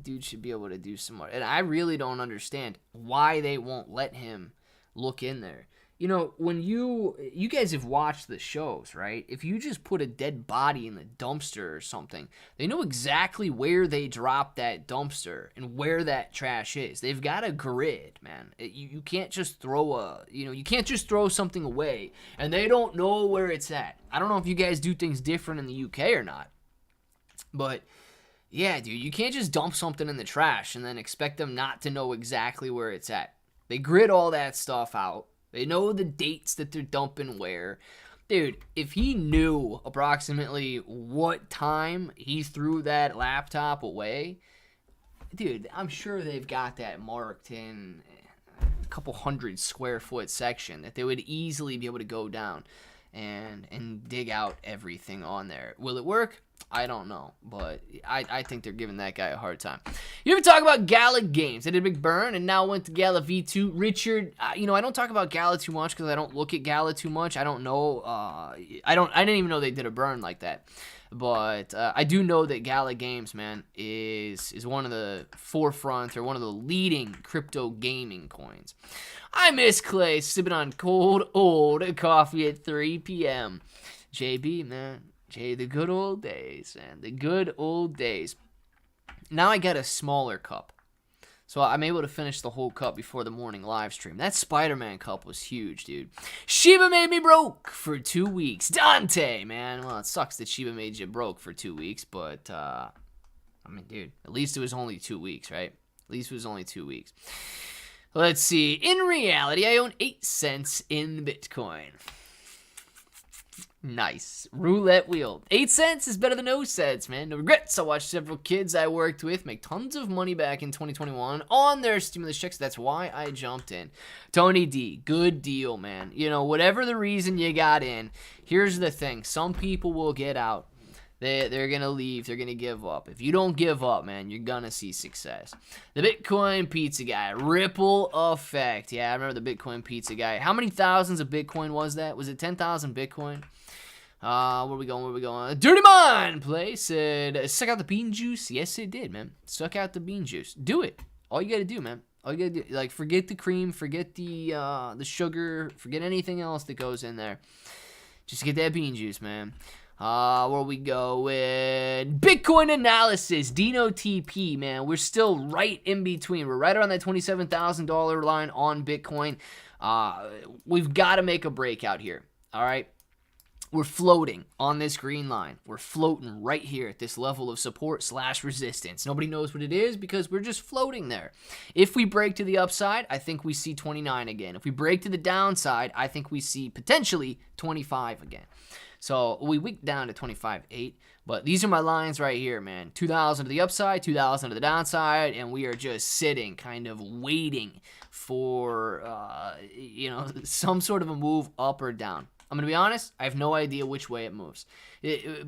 dude should be able to do some more. And I really don't understand why they won't let him look in there. You know, when you guys have watched the shows, right? If you just put a dead body in the dumpster or something, they know exactly where they dropped that dumpster and where that trash is. They've got a grid, man. You can't just you can't just throw something away and they don't know where it's at. I don't know if you guys do things different in the UK or not, but yeah, dude, you can't just dump something in the trash and then expect them not to know exactly where it's at. They grid all that stuff out. They know the dates that they're dumping where. Dude, if he knew approximately what time he threw that laptop away, dude, I'm sure they've got that marked in a couple 100 square foot section that they would easily be able to go down and dig out everything on there. Will it work? I don't know, but I think they're giving that guy a hard time. You ever talk about Gala Games? They did a big burn and now went to Gala V2. Richard, I don't talk about Gala too much because I don't look at Gala too much. I don't know. I didn't even know they did a burn like that. But I do know that Gala Games, man, is one of the forefront or one of the leading crypto gaming coins. I miss Clay sipping on cold old coffee at 3 p.m. JB, man. Jay, the good old days, man. The good old days. Now I got a smaller cup. So I'm able to finish the whole cup before the morning live stream. That Spider-Man cup was huge, dude. Shiba made me broke for 2 weeks. Dante, man. Well, it sucks that Shiba made you broke for 2 weeks, but, I mean, dude, at least it was only 2 weeks, right? At least it was only 2 weeks. Let's see. In reality, I own 8 cents in Bitcoin. Nice. Roulette wheel. 8 cents is better than no cents, man. No regrets. I watched several kids I worked with make tons of money back in 2021 on their stimulus checks. That's why I jumped in. Tony D, good deal, man. You know, whatever the reason you got in, here's the thing. Some people will get out. They're going to leave. They're going to give up. If you don't give up, man, you're going to see success. The Bitcoin pizza guy. Ripple effect. Yeah, I remember the Bitcoin pizza guy. How many thousands of Bitcoin was that? Was it 10,000 Bitcoin? Where we going? Dirty Mind Play said, suck out the bean juice. Yes, it did, man. Suck out the bean juice. Do it. All you got to do, man. All you got to do, like, forget the cream, forget the sugar, forget anything else that goes in there. Just get that bean juice, man. Where we go with Bitcoin analysis, Dino TP, man. We're still right in between. We're right around that $27,000 line on Bitcoin. We've got to make a breakout here. All right. We're floating on this green line. We're floating right here at this level of support / resistance. Nobody knows what it is because we're just floating there. If we break to the upside, I think we see 29 again. If we break to the downside, I think we see potentially 25 again. So we wicked down to 25.8, but these are my lines right here, man. 2,000 to the upside, 2,000 to the downside, and we are just sitting, kind of waiting for, some sort of a move up or down. I'm going to be honest, I have no idea which way it moves.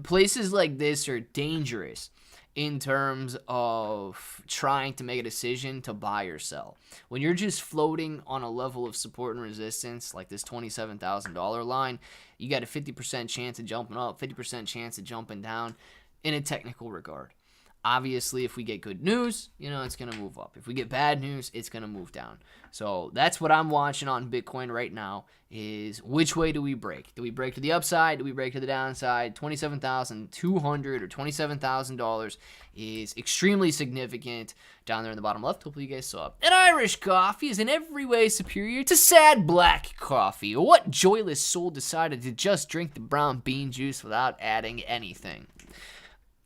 Places like this are dangerous in terms of trying to make a decision to buy or sell. When you're just floating on a level of support and resistance, like this $27,000 line, you got a 50% chance of jumping up, 50% chance of jumping down in a technical regard. Obviously, if we get good news, it's going to move up. If we get bad news, it's going to move down. So that's what I'm watching on Bitcoin right now is which way do we break? Do we break to the upside? Do we break to the downside? $27,200 or $27,000 is extremely significant down there in the bottom left. Hopefully you guys saw it. An Irish coffee is in every way superior to sad black coffee. What joyless soul decided to just drink the brown bean juice without adding anything?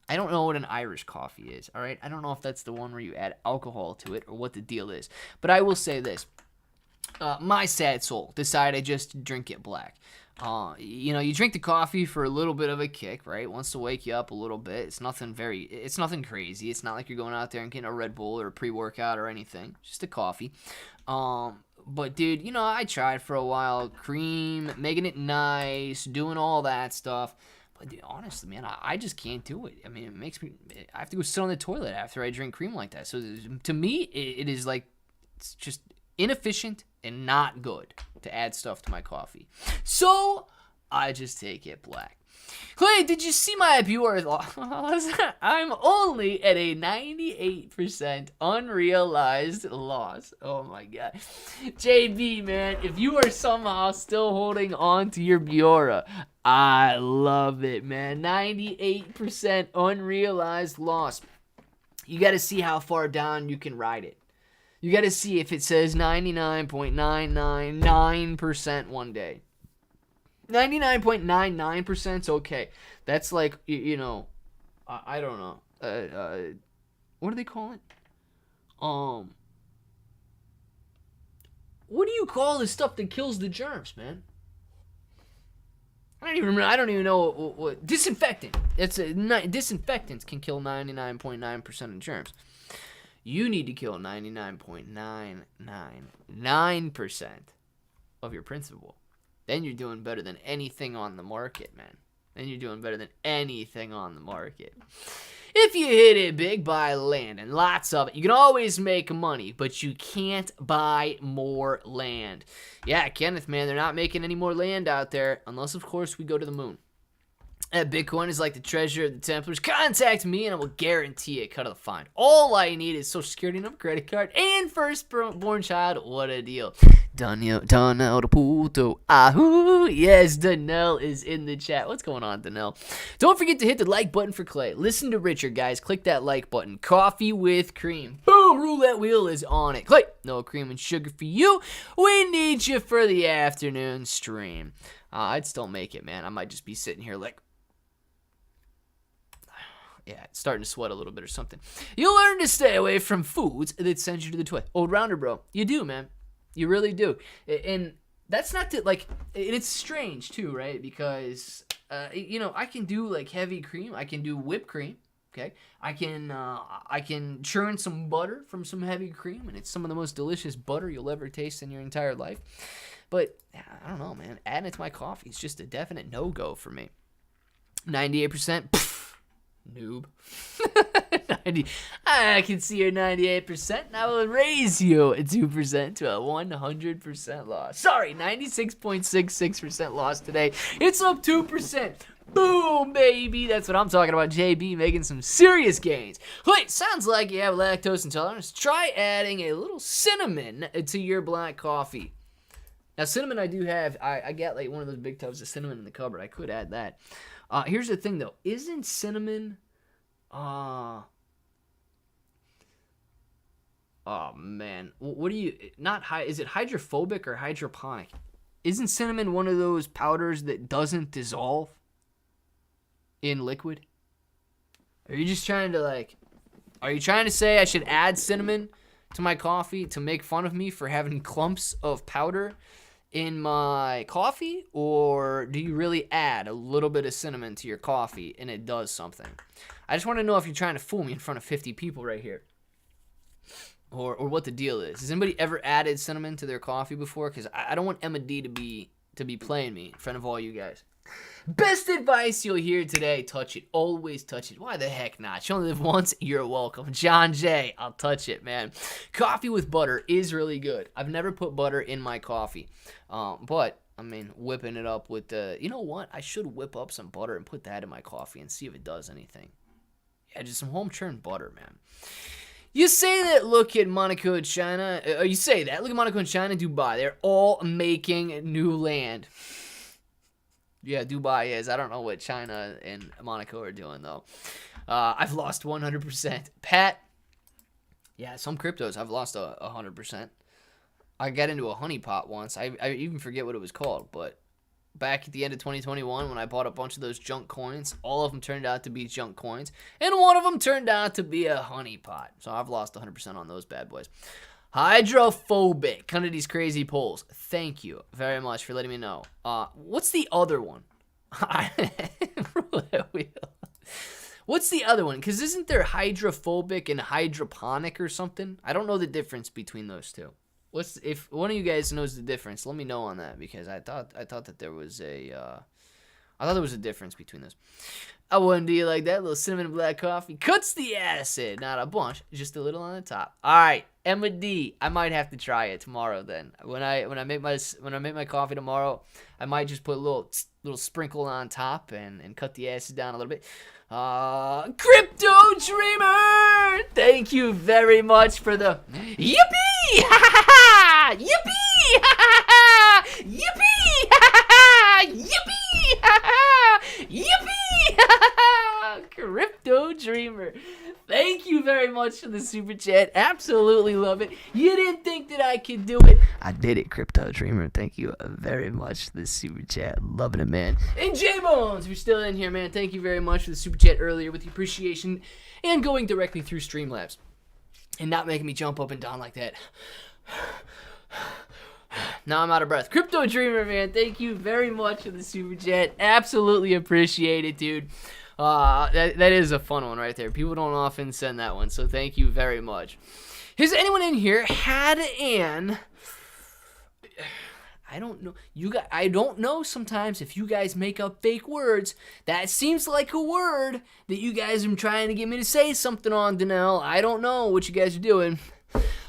I don't know what an Irish coffee is, all right? I don't know if that's the one where you add alcohol to it or what the deal is. But I will say this. My sad soul decided just to drink it black. You drink the coffee for a little bit of a kick, right? Wants to wake you up a little bit. It's nothing crazy. It's not like you're going out there and getting a Red Bull or a pre-workout or anything. Just a coffee. But dude, I tried for a while, cream, making it nice, doing all that stuff. But dude, honestly, man, I just can't do it. I mean, it makes me, I have to go sit on the toilet after I drink cream like that. So to me, it is like, it's just inefficient and not good to add stuff to my coffee. So I just take it black. Clay, did you see my viewer loss? I'm only at a 98% unrealized loss. Oh my god. JB, man, if you are somehow still holding on to your Biora, I love it, man. 98% unrealized loss. You got to see how far down you can ride it. You got to see if it says 99.999% one day. 99.99% is okay. That's like, I don't know. What do they call it? What do you call the stuff that kills the germs, man? I don't even remember. I don't even know what disinfectant. Disinfectants can kill 99.9% of germs. You need to kill 99.999% of your principal. Then you're doing better than anything on the market, man. Then you're doing better than anything on the market. If you hit it big, buy land, and lots of it. You can always make money, but you can't buy more land. Yeah, Kenneth, man, they're not making any more land out there, unless, of course, we go to the moon. Bitcoin is like the treasure of the Templars. Contact me and I will guarantee a cut of the fine. All I need is social security number, credit card, and firstborn child. What a deal. Donnell de Puto. Ahoo. Yes, Donnell is in the chat. What's going on, Donnell? Don't forget to hit the like button for Clay. Listen to Richard, guys. Click that like button. Coffee with cream. Boom. Roulette wheel is on it. Clay, no cream and sugar for you. We need you for the afternoon stream. I'd still make it, man. I might just be sitting here like, yeah, it's starting to sweat a little bit or something. You learn to stay away from foods that send you to the toilet. Old rounder, bro. You do, man. You really do. And that's not to, like, it's strange, too, right? Because, I can do, like, heavy cream. I can do whipped cream, okay? I can churn some butter from some heavy cream, and it's some of the most delicious butter you'll ever taste in your entire life. But, I don't know, man. Adding it to my coffee is just a definite no-go for me. 98%, noob. 90. I can see your 98%, and I will raise you 2% to a 100% loss. Sorry, 96.66% loss today. It's up 2%. Boom, baby. That's what I'm talking about. JB making some serious gains. Wait, sounds like you have lactose intolerance. Try adding a little cinnamon to your black coffee. Now, cinnamon I do have. I got like one of those big tubs of cinnamon in the cupboard. I could add that. Here's the thing, though. Isn't cinnamon... oh, man. What do you... Is it hydrophobic or hydroponic? Isn't cinnamon one of those powders that doesn't dissolve in liquid? Are you just trying to, like... Are you trying to say I should add cinnamon to my coffee to make fun of me for having clumps of powder in my coffee, or do you really add a little bit of cinnamon to your coffee and it does something? I just want to know if you're trying to fool me in front of 50 people right here, or what the deal is. Has anybody ever added cinnamon to their coffee before? Because I don't want Emma D to be playing me in front of all you guys. Best advice you'll hear today: touch it. Always touch it. Why the heck not? You only live once. You're welcome. John J. I'll touch it, man. Coffee with butter is really good. I've never put butter in my coffee, but I mean, whipping it up with the... You know what? I should whip up some butter and put that in my coffee and see if it does anything. Yeah, just some home churned butter, man. You say that, look at Monaco and China. You say that. Look at Monaco and China and Dubai. They're all making new land. Yeah, Dubai is. I don't know what China and Monaco are doing, though. I've lost 100%. Pat, yeah, some cryptos I've lost 100%. I got into a honeypot once. I even forget what it was called, but back at the end of 2021 when I bought a bunch of those junk coins, all of them turned out to be junk coins, and one of them turned out to be a honeypot. So I've lost 100% on those bad boys. Hydrophobic. Kind of these crazy polls. Thank you very much for letting me know. What's the other one? What's the other one? Because isn't there hydrophobic and hydroponic or something? I don't know the difference between those two. If one of you guys knows the difference, let me know on that, because I thought that there was a difference between those. I wouldn't do you like that. A little cinnamon and black coffee cuts the acid, not a bunch, just a little on the top. All right, Emma D. I might have to try it tomorrow. Then when I make my coffee tomorrow, I might just put a little sprinkle on top and cut the acid down a little bit. Crypto Dreamer, thank you very much for the yippee! Yippee! Yippee! Yippee! Yippee! Crypto Dreamer, thank you very much for the super chat. Absolutely love it. You didn't think that I could do it. I did it, Crypto Dreamer. Thank you very much for the super chat. Loving it, man. And J-Bones, you're still in here, man. Thank you very much for the super chat earlier with the appreciation and going directly through Streamlabs and not making me jump up and down like that. Now I'm out of breath. Crypto Dreamer, man, thank you very much for the super chat. Absolutely appreciate it, dude. That is a fun one right there. People don't often send that one, so thank you very much. Has anyone in here had an... I don't know. I don't know sometimes if you guys make up fake words. That seems like a word that you guys are trying to get me to say something on, Donnell. I don't know what you guys are doing.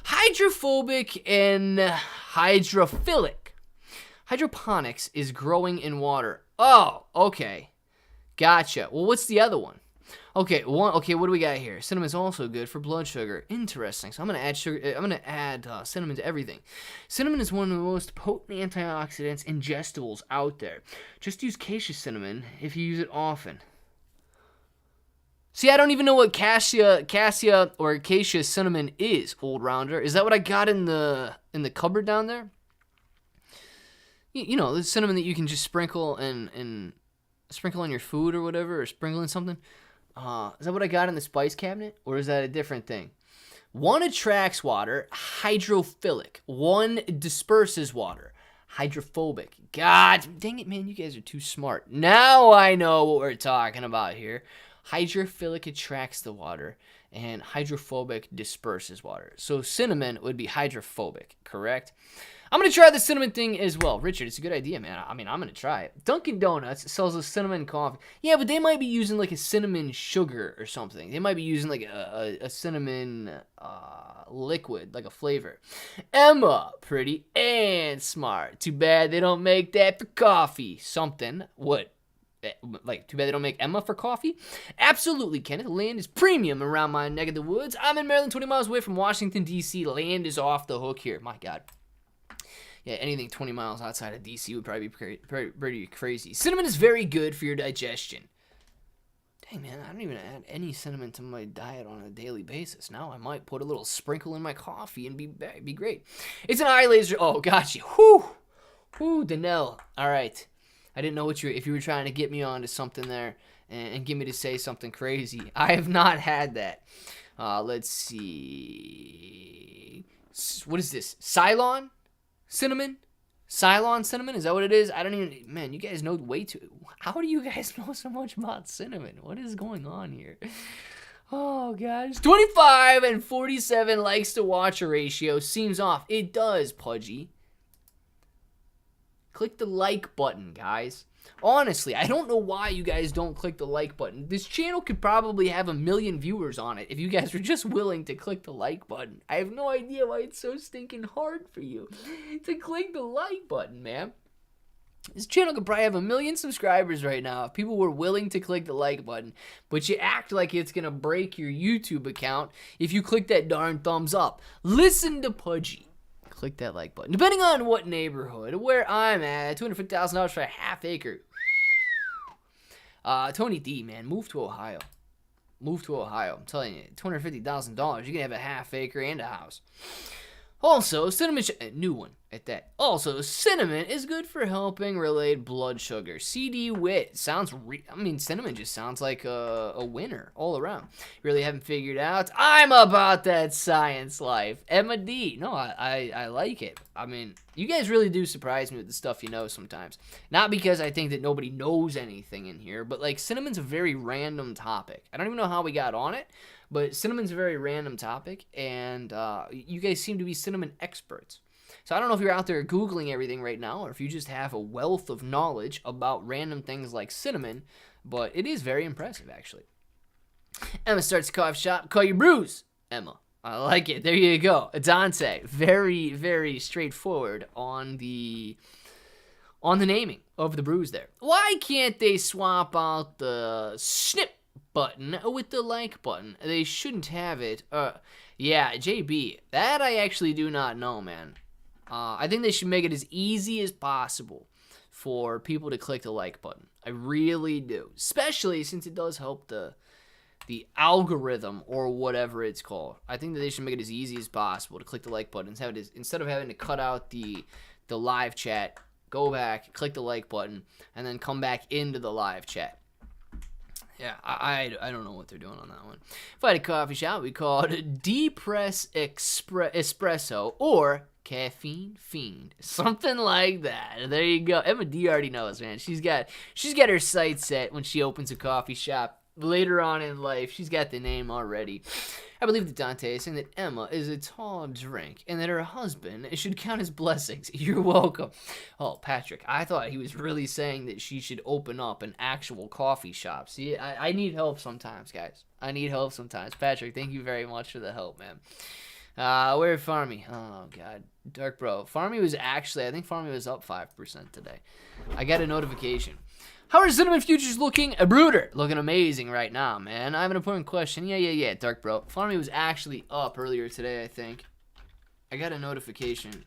Hydrophobic and hydrophilic. Hydroponics is growing in water. Oh, okay. Gotcha. Well, what's the other one? Okay, what do we got here? Cinnamon's also good for blood sugar. Interesting. So I'm gonna add sugar. I'm gonna add cinnamon to everything. Cinnamon is one of the most potent antioxidants ingestibles out there. Just use cassia cinnamon if you use it often. See, I don't even know what cassia or acacia cinnamon is, old rounder. Is that what I got in the cupboard down there? You know, the cinnamon that you can just sprinkle and sprinkle on your food or whatever, or sprinkle in something. Is that what I got in the spice cabinet, or is that a different thing? One attracts water, hydrophilic. One disperses water, hydrophobic. God dang it, man, you guys are too smart. Now I know what we're talking about here. Hydrophilic attracts the water, and hydrophobic disperses water. So cinnamon would be hydrophobic, correct? I'm going to try the cinnamon thing as well. Richard, it's a good idea, man. I mean, I'm going to try it. Dunkin' Donuts sells a cinnamon coffee. Yeah, but they might be using like a cinnamon sugar or something. They might be using like a cinnamon liquid, like a flavor. Emma, pretty and smart. Too bad they don't make that for coffee. Something. What? Like, too bad they don't make Emma for coffee? Absolutely, Kenneth. Land is premium around my neck of the woods. I'm in Maryland, 20 miles away from Washington, D.C. Land is off the hook here. My God. Yeah, anything 20 miles outside of D.C. would probably be pretty crazy. Cinnamon is very good for your digestion. Dang, man, I don't even add any cinnamon to my diet on a daily basis. Now I might put a little sprinkle in my coffee and be great. It's an eye laser. Oh, gotcha. Whew, Danelle. All right. I didn't know if you were trying to get me onto something there and get me to say something crazy. I have not had that. Let's see. What is this? Ceylon cinnamon? Ceylon cinnamon? Is that what it is? I don't even... Man, you guys know way too... How do you guys know so much about cinnamon? What is going on here? Oh, gosh. 25 and 47 likes to watch a ratio. Seems off. It does, Pudgy. Click the like button, guys. Honestly, I don't know why you guys don't click the like button. This channel could probably have 1 million viewers on it if you guys were just willing to click the like button. I have no idea why it's so stinking hard for you to click the like button, man. This channel could probably have 1 million subscribers right now if people were willing to click the like button, but you act like it's going to break your YouTube account if you click that darn thumbs up. Listen to Pudgy. Click that like button. Depending on what neighborhood, where I'm at, $250,000 for a half acre. Tony D, man, move to Ohio. Move to Ohio. I'm telling you, $250,000, you can have a half acre and a house. Also, cinnamon, new one at that. Also, cinnamon is good for helping relate blood sugar. CD Wit sounds, cinnamon just sounds like a winner all around. Really haven't figured out. I'm about that science life. Emma D. No, I like it. I mean, you guys really do surprise me with the stuff you know sometimes. Not because I think that nobody knows anything in here, but like cinnamon's a very random topic. I don't even know how we got on it. But cinnamon's a very random topic, and you guys seem to be cinnamon experts. So I don't know if you're out there Googling everything right now, or if you just have a wealth of knowledge about random things like cinnamon, but it is very impressive, actually. Emma starts a coffee shop. Call your brews, Emma. I like it. There you go. Dante, very, very straightforward on the naming of the brews there. Why can't they swap out the snip button with the like button? They shouldn't have it. Yeah, JB, that I actually do not know, man. I think they should make it as easy as possible for people to click the like button. I really do, especially since it does help the algorithm or whatever it's called. I think that they should make it as easy as possible to click the like button instead of having to cut out the live chat, go back, click the like button, and then come back into the live chat. Yeah, I don't know what they're doing on that one. If I had a coffee shop, we call it Depress Espresso or Caffeine Fiend. Something like that. There you go. Emma D already knows, man. She's got her sights set when she opens a coffee shop later on in life. She's got the name already. I believe that Dante is saying that Emma is a tall drink and that her husband should count his blessings. You're welcome. Oh, Patrick, I thought he was really saying that she should open up an actual coffee shop. See, I need help sometimes, guys. I need help sometimes. Patrick, thank you very much for the help, man. Where Farmy? Oh, God. Dark Bro. Farmy was actually, I think Farmy was up 5% today. I got a notification. How are cinnamon futures looking? A brooder. Looking amazing right now, man. I have an important question. Yeah, Dark Bro. Farmy was actually up earlier today, I think. I got a notification.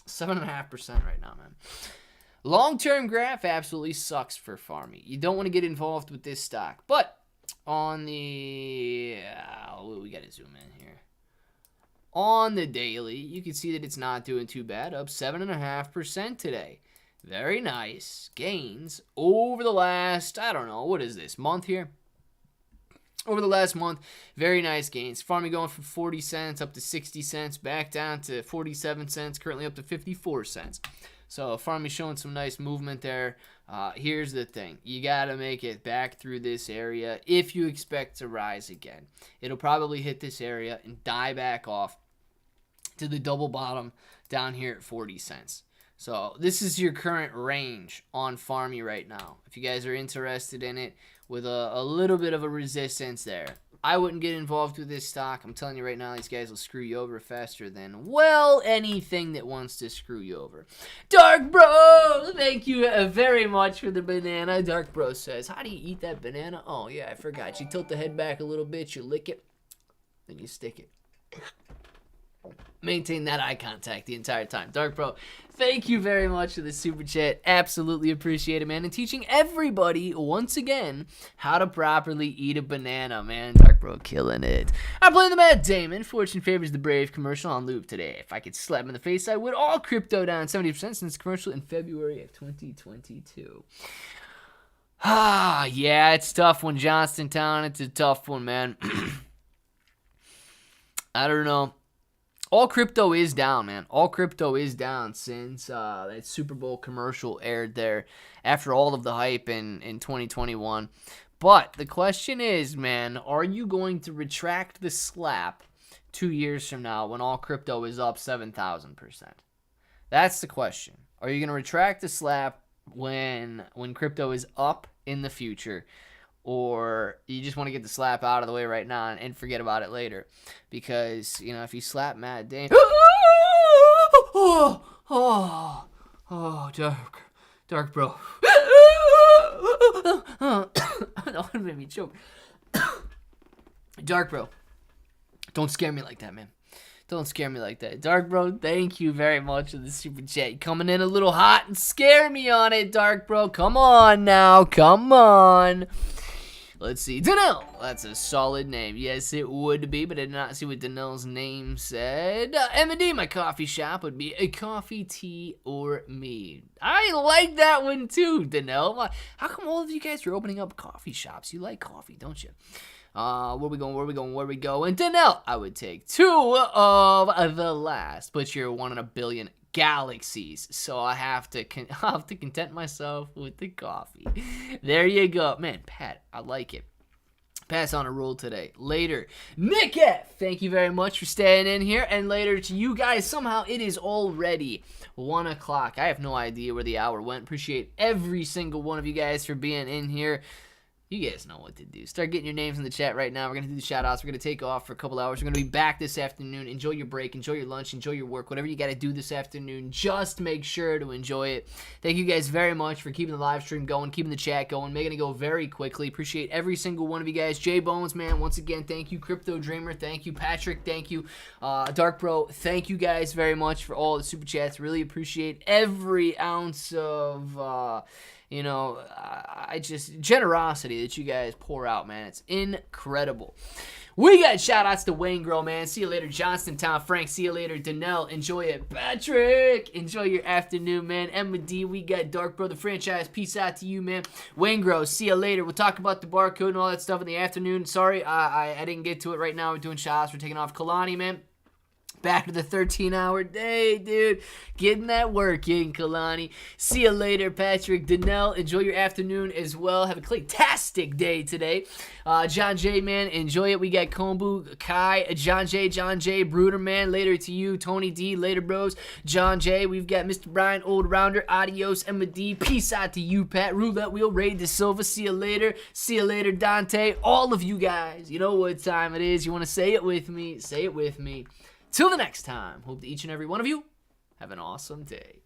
7.5% right now, man. Long-term graph absolutely sucks for Farmy. You don't want to get involved with this stock. But on the... we got to zoom in here. On the daily, you can see that it's not doing too bad. Up 7.5% today. Very nice gains over the last, I don't know, what is this, month here? Over the last month, very nice gains. Farmy going from 40 cents up to 60 cents, back down to 47 cents, currently up to 54 cents. So Farmy showing some nice movement there. Here's the thing. You got to make it back through this area if you expect to rise again. It'll probably hit this area and die back off to the double bottom down here at 40 cents. So this is your current range on Farmy right now. If you guys are interested in it with a little bit of a resistance there. I wouldn't get involved with this stock. I'm telling you right now, these guys will screw you over faster than, well, anything that wants to screw you over. Dark Bro, thank you very much for the banana. Dark Bro says, how do you eat that banana? Oh, yeah, I forgot. You tilt the head back a little bit, you lick it, then you stick it. Maintain that eye contact the entire time. Dark Bro, thank you very much for the super chat. Absolutely appreciate it, man. And teaching everybody, once again, how to properly eat a banana, man. Dark Bro killing it. I'm playing the Matt Damon. Fortune favors the brave commercial on loop today. If I could slap him in the face, I would. All crypto down 70% since commercial in February of 2022. Yeah, it's tough one, Johnstontown. It's a tough one, man. I don't know. All crypto is down, man. All crypto is down since that Super Bowl commercial aired there after all of the hype in 2021. But the question is, man, are you going to retract the slap 2 years from now when all crypto is up 7,000%? That's the question. Are you going to retract the slap when crypto is up in the future? Or you just want to get the slap out of the way right now and forget about it later. Because, you know, if you slap Matt Damon... Dark Bro. That one made me choke. Dark Bro, don't scare me like that, man. Don't scare me like that. Dark Bro, thank you very much for the super chat. You're coming in a little hot and scare me on it, Dark Bro. Come on now. Come on. Let's see. Danelle. That's a solid name. Yes, it would be, but I did not see what Danelle's name said. M&D, my coffee shop, would be a coffee, tea, or me. I like that one too, Danelle. How come all of you guys are opening up coffee shops? You like coffee, don't you? Where we going? And Danelle, I would take 2 of the last, but you're 1 in a billion galaxies, so I have to content myself with the coffee. There you go, man. Pat, I like it. Pass on a roll today. Later, Nick F, thank you very much for staying in here. And later to you guys, somehow it is already 1 o'clock. I have no idea where the hour went. Appreciate every single one of you guys for being in here. You guys know what to do. Start getting your names in the chat right now. We're going to do the shout-outs. We're going to take off for a couple hours. We're going to be back this afternoon. Enjoy your break. Enjoy your lunch. Enjoy your work. Whatever you got to do this afternoon, just make sure to enjoy it. Thank you guys very much for keeping the live stream going, keeping the chat going, making it go very quickly. Appreciate every single one of you guys. J Bones, man, once again, thank you. Crypto Dreamer, thank you. Patrick, thank you. Dark Bro, thank you guys very much for all the super chats. Really appreciate every ounce of... generosity that you guys pour out, man. It's incredible. We got shout-outs to Wayne Grow, man. See you later, Johnstontown. Frank, see you later. Danelle, enjoy it. Patrick, enjoy your afternoon, man. M&D, we got Dark Bro, the franchise. Peace out to you, man. Wayne Grow, see you later. We'll talk about the barcode and all that stuff in the afternoon. Sorry, I didn't get to it right now. We're doing shout-outs. We're taking off. Kalani, man. Back to the 13-hour day, dude. Getting that work in, Kalani. See you later, Patrick. Danelle, enjoy your afternoon as well. Have a fantastic day today. John J, man, enjoy it. We got Kombu, Kai, John J, Bruder, man. Later to you. Tony D, later, bros. John J, we've got Mr. Brian, Old Rounder. Adios, M&D. Peace out to you, Pat. Roulette Wheel, Ray De Silva. See you later. See you later, Dante. All of you guys, you know what time it is. You want to say it with me? Say it with me. Till the next time, hope that each and every one of you have an awesome day.